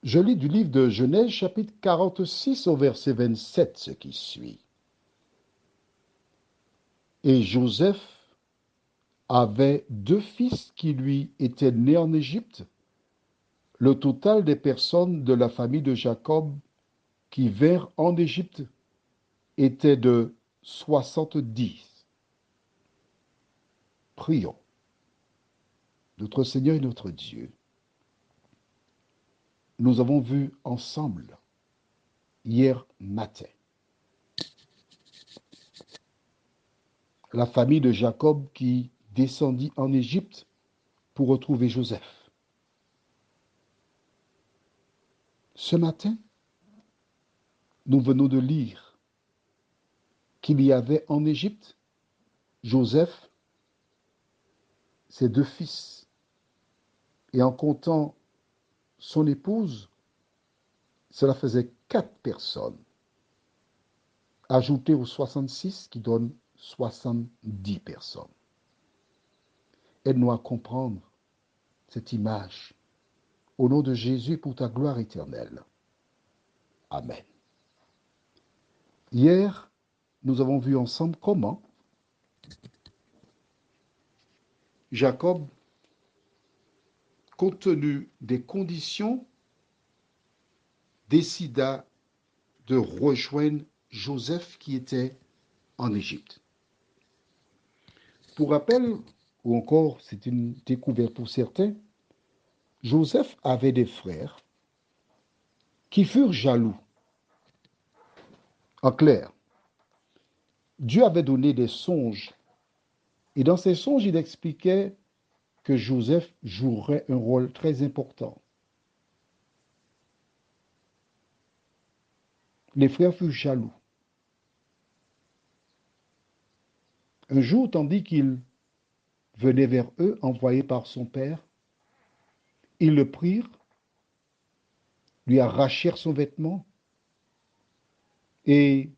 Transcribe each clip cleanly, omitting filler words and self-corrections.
Je lis du livre de Genèse, chapitre 46, au verset 27, ce qui suit. Et Joseph avait deux fils qui lui étaient nés en Égypte. Le total des personnes de la famille de Jacob qui vinrent en Égypte était de 70. Prions. Notre Seigneur et notre Dieu, nous avons vu ensemble hier matin la famille de Jacob qui descendit en Égypte pour retrouver Joseph. Ce matin, nous venons de lire qu'il y avait en Égypte Joseph, ses deux fils, et en comptant son épouse, cela faisait 4 personnes, ajoutées aux 66 qui donnent 70 personnes. Aide-nous à comprendre cette image. Au nom de Jésus, pour ta gloire éternelle. Amen. Hier, nous avons vu ensemble comment Jacob, compte tenu des conditions, décida de rejoindre Joseph qui était en Égypte. Pour rappel, ou encore c'est une découverte pour certains, Joseph avait des frères qui furent jaloux. En clair, Dieu avait donné des songes et dans ces songes, il expliquait que Joseph jouerait un rôle très important. Les frères furent jaloux. Un jour, tandis qu'il venait vers eux, envoyé par son père, ils le prirent, lui arrachèrent son vêtement et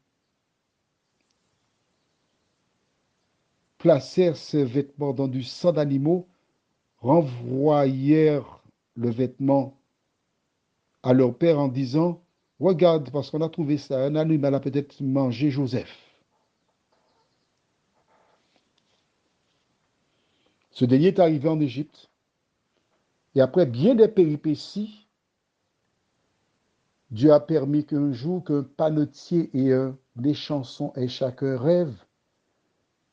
placèrent ses vêtements dans du sang d'animaux, renvoyèrent le vêtement à leur père en disant, regarde, parce qu'on a trouvé ça, un animal a peut-être mangé Joseph. Ce dernier est arrivé en Égypte et après bien des péripéties, Dieu a permis qu'un jour qu'un panetier et un échanson aient chacun rêve.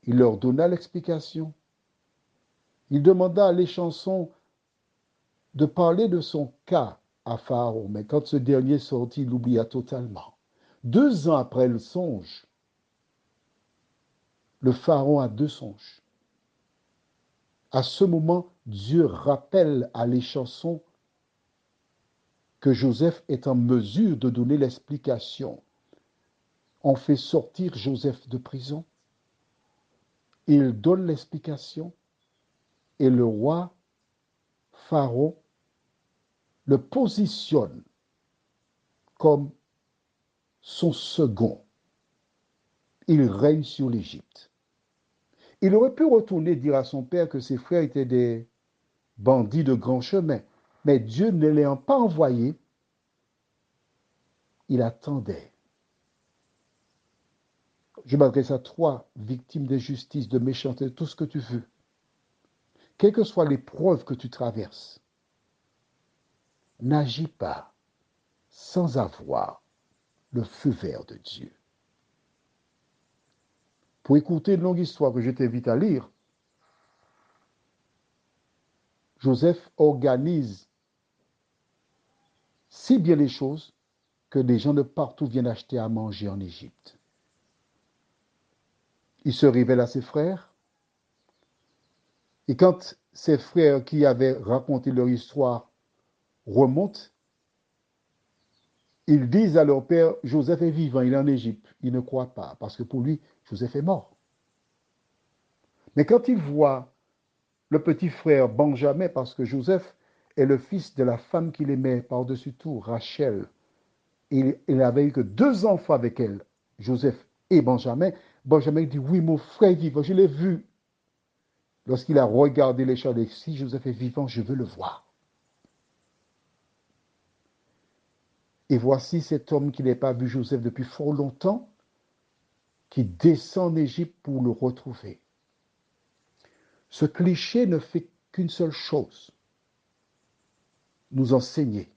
Il leur donna l'explication. Il demanda à l'échanson de parler de son cas à Pharaon, mais quand ce dernier sortit, il l'oublia totalement. 2 ans après le songe, le Pharaon a deux songes. À ce moment, Dieu rappelle à l'échanson que Joseph est en mesure de donner l'explication. On fait sortir Joseph de prison, il donne l'explication et le roi Pharaon le positionne comme son second. Il règne sur l'Égypte. Il aurait pu retourner dire à son père que ses frères étaient des bandits de grand chemin, mais Dieu ne l'ayant pas envoyé, il attendait. Je m'adresse à toi, victime d'injustice, de méchanceté, tout ce que tu veux. Quelle que soit l'épreuve que tu traverses, n'agis pas sans avoir le feu vert de Dieu. Pour écouter une longue histoire que je t'invite à lire, Joseph organise si bien les choses que des gens de partout viennent acheter à manger en Égypte. Il se révèle à ses frères, et quand ses frères qui avaient raconté leur histoire remontent, ils disent à leur père, Joseph est vivant, il est en Égypte. Il ne croit pas, parce que pour lui, Joseph est mort. Mais quand il voit le petit frère Benjamin, parce que Joseph est le fils de la femme qu'il aimait par-dessus tout, Rachel, il n'avait eu que 2 enfants avec elle, Joseph et Benjamin. Benjamin dit, oui, mon frère est vivant, je l'ai vu. Lorsqu'il a regardé les champs, si Joseph est vivant, je veux le voir. Et voici cet homme qui n'avait pas vu Joseph depuis fort longtemps, qui descend en Égypte pour le retrouver. Ce cliché ne fait qu'une seule chose, nous enseigner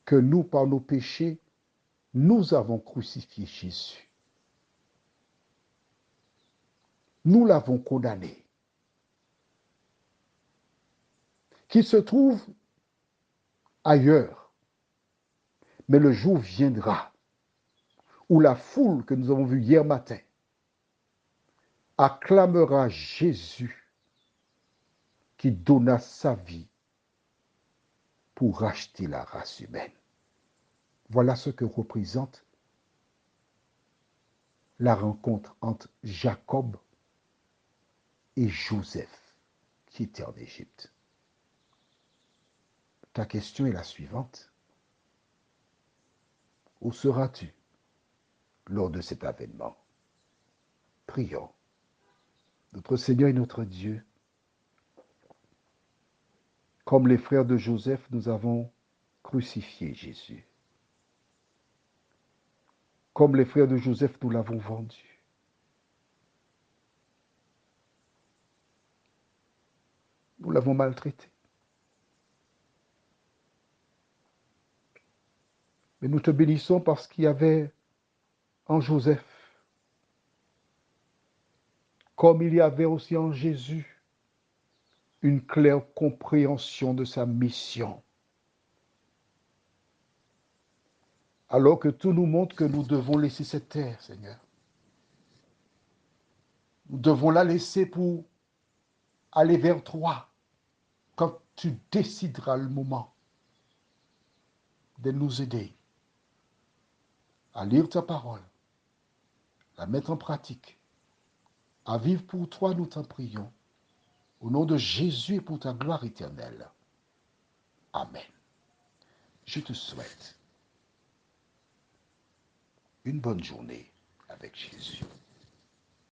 que nous, par nos péchés, nous avons crucifié Jésus. Nous l'avons condamné. Qu'il se trouve ailleurs, mais le jour viendra où la foule que nous avons vue hier matin acclamera Jésus qui donna sa vie pour racheter la race humaine. Voilà ce que représente la rencontre entre Jacob et Joseph qui était en Égypte. Ta question est la suivante. Où seras-tu lors de cet avènement? Prions. Notre Seigneur et notre Dieu, comme les frères de Joseph, nous avons crucifié Jésus. Comme les frères de Joseph, nous l'avons vendu. Nous l'avons maltraité. Mais nous te bénissons parce qu'il y avait en Joseph, comme il y avait aussi en Jésus, une claire compréhension de sa mission. Alors que tout nous montre que nous devons laisser cette terre, Seigneur. Nous devons la laisser pour aller vers toi quand tu décideras le moment de nous aider à lire ta parole, à mettre en pratique, à vivre pour toi, nous t'en prions. Au nom de Jésus et pour ta gloire éternelle. Amen. Je te souhaite une bonne journée avec Jésus.